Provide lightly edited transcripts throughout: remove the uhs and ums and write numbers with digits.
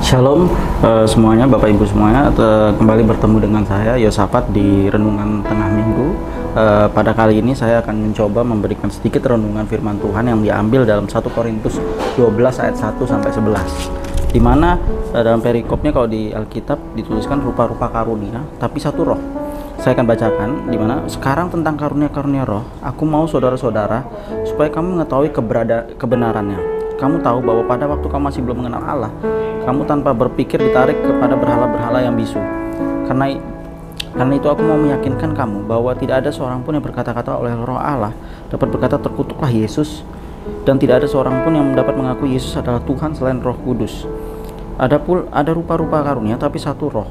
Shalom semuanya, Bapak Ibu semuanya, kembali bertemu dengan saya Yosafat di Renungan Tengah Minggu. Pada kali ini saya akan mencoba memberikan sedikit renungan firman Tuhan yang diambil dalam 1 Korintus 12 ayat 1 sampai 11. Di mana dalam perikopnya kalau di Alkitab dituliskan rupa-rupa karunia tapi satu roh. Saya akan bacakan di mana sekarang tentang karunia-karunia roh, aku mau saudara-saudara supaya kamu mengetahui kebenarannya. Kamu tahu bahwa pada waktu kamu masih belum mengenal Allah, kamu tanpa berpikir ditarik kepada berhala-berhala yang bisu. Karena itu aku mau meyakinkan kamu bahwa tidak ada seorang pun yang berkata-kata oleh roh Allah dapat berkata terkutuklah Yesus, dan tidak ada seorang pun yang dapat mengaku Yesus adalah Tuhan selain Roh Kudus. Ada rupa-rupa karunia tapi satu roh,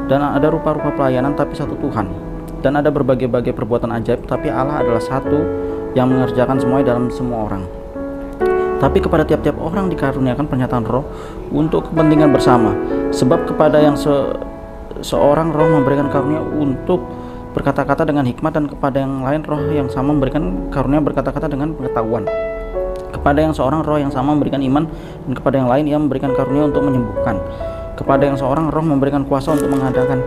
dan ada rupa-rupa pelayanan tapi satu Tuhan, dan ada berbagai-bagai perbuatan ajaib tapi Allah adalah satu yang mengerjakan semuanya dalam semua orang. Tapi kepada tiap-tiap orang dikaruniakan pernyataan roh untuk kepentingan bersama. Sebab kepada yang seorang roh memberikan karunia untuk berkata-kata dengan hikmat, dan kepada yang lain roh yang sama memberikan karunia berkata-kata dengan pengetahuan. Kepada yang seorang roh yang sama memberikan iman, dan kepada yang lain ia memberikan karunia untuk menyembuhkan. Kepada yang seorang roh memberikan kuasa untuk mengadakan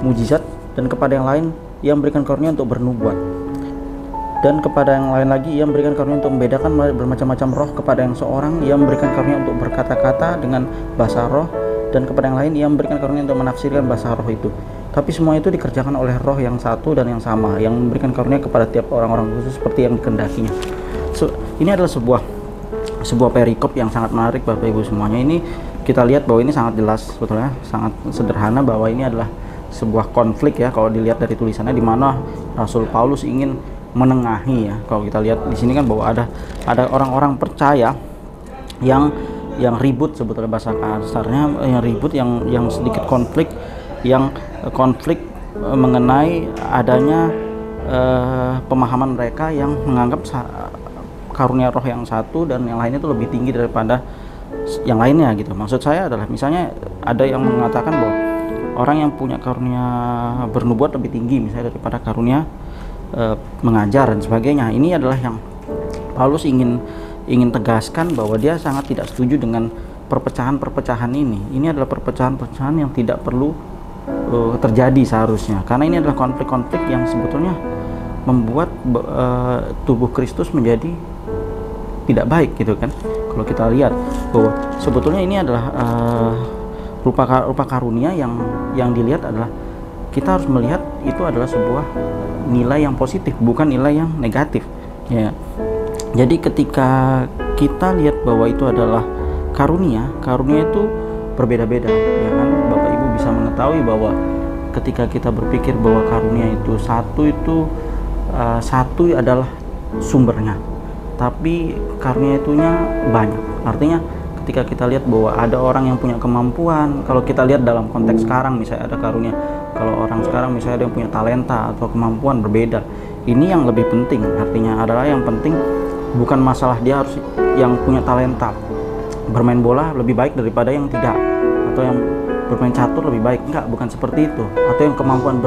mujizat, dan kepada yang lain ia memberikan karunia untuk bernubuat. Dan kepada yang lain lagi ia memberikan karunia untuk membedakan bermacam-macam roh. Kepada yang seorang ia memberikan karunia untuk berkata-kata dengan bahasa roh, dan kepada yang lain ia memberikan karunia untuk menafsirkan bahasa roh itu. Tapi semua itu dikerjakan oleh roh yang satu dan yang sama, yang memberikan karunia kepada tiap orang-orang khusus seperti yang dikehendakinya. Ini adalah sebuah perikop yang sangat menarik, Bapak Ibu semuanya. Ini kita lihat bahwa ini sangat jelas, sebetulnya sangat sederhana, bahwa ini adalah sebuah konflik ya, kalau dilihat dari tulisannya, di mana Rasul Paulus ingin menengahi ya. Kalau kita lihat di sini kan bahwa ada orang-orang percaya yang ribut, sebetulnya bahasa kasarnya yang ribut, yang sedikit konflik, mengenai adanya pemahaman mereka yang menganggap karunia roh yang satu dan yang lainnya itu lebih tinggi daripada yang lainnya gitu. Maksud saya adalah misalnya ada yang mengatakan bahwa orang yang punya karunia bernubuat lebih tinggi misalnya daripada karunia mengajar dan sebagainya. Ini adalah yang Paulus ingin tegaskan, bahwa dia sangat tidak setuju dengan perpecahan-perpecahan ini. Ini adalah perpecahan-perpecahan yang tidak perlu terjadi seharusnya, karena ini adalah konflik-konflik yang sebetulnya membuat tubuh Kristus menjadi tidak baik gitu kan. Kalau kita lihat bahwa sebetulnya ini adalah rupa karunia yang dilihat adalah, kita harus melihat itu adalah sebuah nilai yang positif, bukan nilai yang negatif ya. Jadi ketika kita lihat bahwa itu adalah karunia itu berbeda-beda ya kan. Bapak Ibu bisa mengetahui bahwa ketika kita berpikir bahwa karunia itu satu adalah sumbernya, tapi karunia itunya banyak. Artinya ketika kita lihat bahwa ada orang yang punya kemampuan, kalau kita lihat dalam konteks sekarang misalnya ada karunia, kalau orang sekarang misalnya ada yang punya talenta atau kemampuan berbeda, ini yang lebih penting. Artinya adalah yang penting bukan masalah dia harus yang punya talenta bermain bola lebih baik daripada yang tidak, atau yang bermain catur lebih baik, enggak, bukan seperti itu. Atau yang kemampuan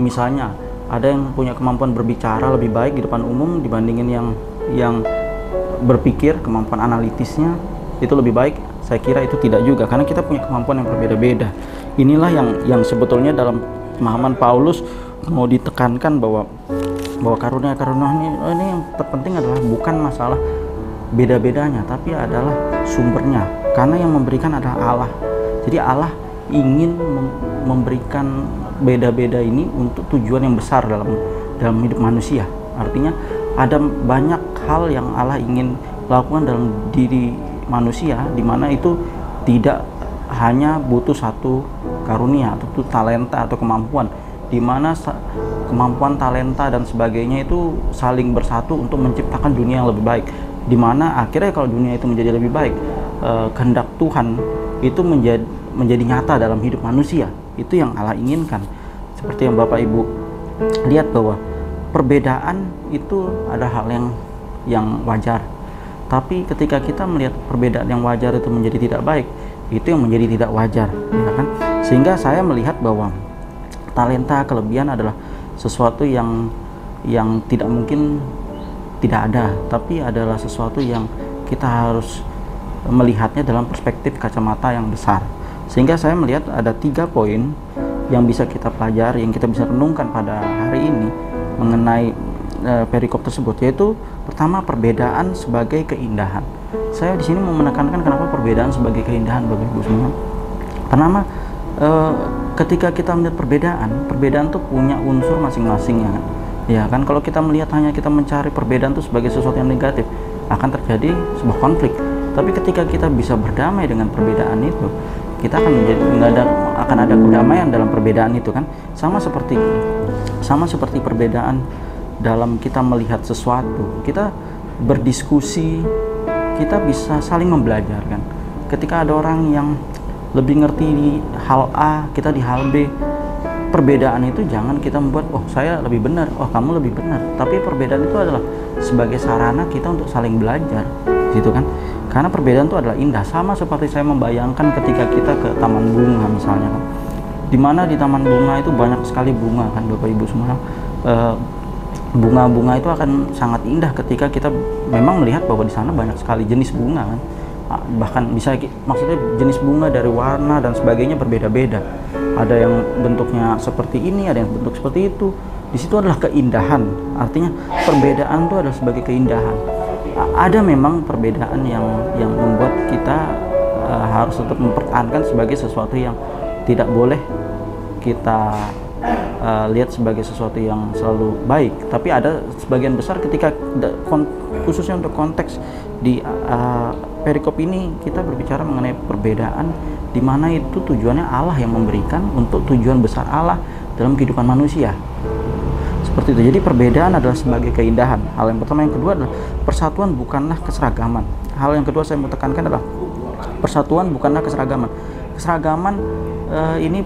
misalnya ada yang punya kemampuan berbicara lebih baik di depan umum dibandingin yang berpikir, kemampuan analitisnya itu lebih baik. Saya kira itu tidak juga, karena kita punya kemampuan yang berbeda-beda. Inilah yang sebetulnya dalam pemahaman Paulus mau ditekankan, bahwa karunia ini yang terpenting adalah bukan masalah beda-bedanya, tapi adalah sumbernya, karena yang memberikan adalah Allah. Jadi Allah ingin memberikan beda-beda ini untuk tujuan yang besar dalam hidup manusia. Artinya ada banyak hal yang Allah ingin lakukan dalam diri manusia, di mana itu tidak hanya butuh satu karunia atau talenta atau kemampuan, di mana kemampuan, talenta dan sebagainya itu saling bersatu untuk menciptakan dunia yang lebih baik, di mana akhirnya kalau dunia itu menjadi lebih baik, kehendak Tuhan itu menjadi nyata dalam hidup manusia. Itu yang Allah inginkan. Seperti yang Bapak Ibu lihat bahwa perbedaan itu ada hal yang wajar, tapi ketika kita melihat perbedaan yang wajar itu menjadi tidak baik, itu yang menjadi tidak wajar ya kan. Sehingga saya melihat bahwa talenta, kelebihan adalah sesuatu yang tidak mungkin tidak ada, tapi adalah sesuatu yang kita harus melihatnya dalam perspektif kacamata yang besar. Sehingga saya melihat ada 3 poin yang bisa kita pelajari, yang kita bisa renungkan pada hari ini mengenai perikop tersebut, yaitu pertama, perbedaan sebagai keindahan. Saya di sini mau menekankan kenapa perbedaan sebagai keindahan, Bapak Ibu semua. Pertama, ketika kita melihat perbedaan tuh punya unsur masing-masing, ya kan? Ya kan, kalau kita melihat hanya kita mencari perbedaan itu sebagai sesuatu yang negatif, akan terjadi sebuah konflik. Tapi ketika kita bisa berdamai dengan perbedaan itu, kita akan ada kedamaian dalam perbedaan itu, kan? Sama seperti perbedaan dalam kita melihat sesuatu, kita berdiskusi, kita bisa saling membelajar, kan? Ketika ada orang yang lebih ngerti di hal A, kita di hal B, perbedaan itu jangan kita membuat, oh saya lebih benar, oh kamu lebih benar. Tapi perbedaan itu adalah sebagai sarana kita untuk saling belajar, gitu kan? Karena perbedaan itu adalah indah. Sama seperti saya membayangkan ketika kita ke taman bunga misalnya, kan? Dimana di taman bunga itu banyak sekali bunga, kan Bapak Ibu semua. Bunga-bunga itu akan sangat indah ketika kita memang melihat bahwa di sana banyak sekali jenis bunga, kan? Bahkan maksudnya jenis bunga dari warna dan sebagainya berbeda-beda. Ada yang bentuknya seperti ini, ada yang bentuk seperti itu. Di situ adalah keindahan. Artinya perbedaan itu adalah sebagai keindahan. Ada memang perbedaan yang membuat kita harus tetap mempertahankan sebagai sesuatu yang tidak boleh kita lihat sebagai sesuatu yang selalu baik. Tapi ada sebagian besar ketika khususnya untuk konteks di perikop ini, kita berbicara mengenai perbedaan di mana itu tujuannya Allah yang memberikan untuk tujuan besar Allah dalam kehidupan manusia. Seperti itu. Jadi perbedaan adalah sebagai keindahan. Hal yang pertama. Yang kedua adalah persatuan bukanlah keseragaman. Hal yang kedua saya mau tekankan adalah persatuan bukanlah keseragaman. Keseragaman ini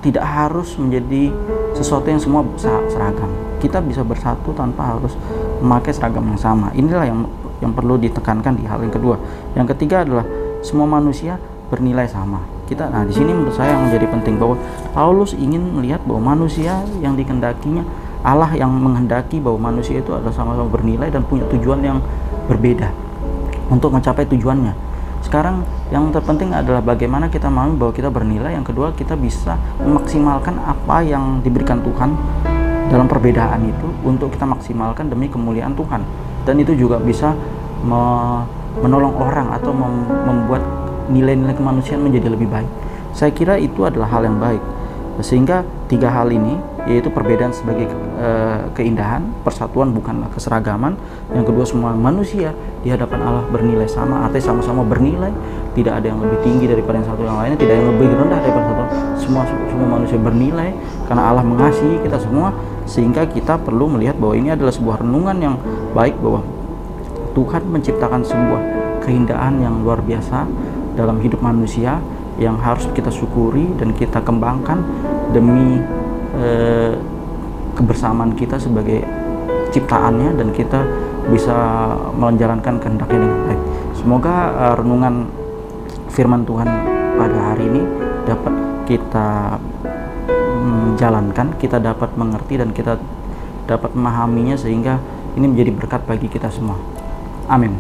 tidak harus menjadi sesuatu yang semua seragam. Kita bisa bersatu tanpa harus memakai seragam yang sama. Inilah yang perlu ditekankan di hal yang kedua. Yang ketiga adalah semua manusia bernilai sama. Nah, di sini menurut saya yang menjadi penting bahwa Paulus ingin melihat bahwa manusia yang dikehendakinya, Allah yang menghendaki bahwa manusia itu adalah sama-sama bernilai dan punya tujuan yang berbeda untuk mencapai tujuannya. Sekarang yang terpenting adalah bagaimana kita memahami bahwa kita bernilai. Yang kedua, kita bisa memaksimalkan apa yang diberikan Tuhan dalam perbedaan itu untuk kita maksimalkan demi kemuliaan Tuhan. Dan itu juga bisa menolong orang atau membuat nilai-nilai kemanusiaan menjadi lebih baik. Saya kira itu adalah hal yang baik. Sehingga 3 hal ini, yaitu perbedaan sebagai keindahan, persatuan bukanlah keseragaman, yang kedua semua manusia di hadapan Allah bernilai sama, artinya sama-sama bernilai, tidak ada yang lebih tinggi daripada yang satu yang lainnya, tidak ada yang lebih rendah daripada satu. Semua manusia bernilai karena Allah mengasihi kita semua. Sehingga kita perlu melihat bahwa ini adalah sebuah renungan yang baik, bahwa Tuhan menciptakan sebuah keindahan yang luar biasa dalam hidup manusia yang harus kita syukuri dan kita kembangkan demi kebersamaan kita sebagai ciptaannya, dan kita bisa menjalankan kehendaknya dengan baik. Semoga renungan firman Tuhan pada hari ini dapat kita jalankan, kita dapat mengerti dan kita dapat memahaminya, sehingga ini menjadi berkat bagi kita semua. Amin.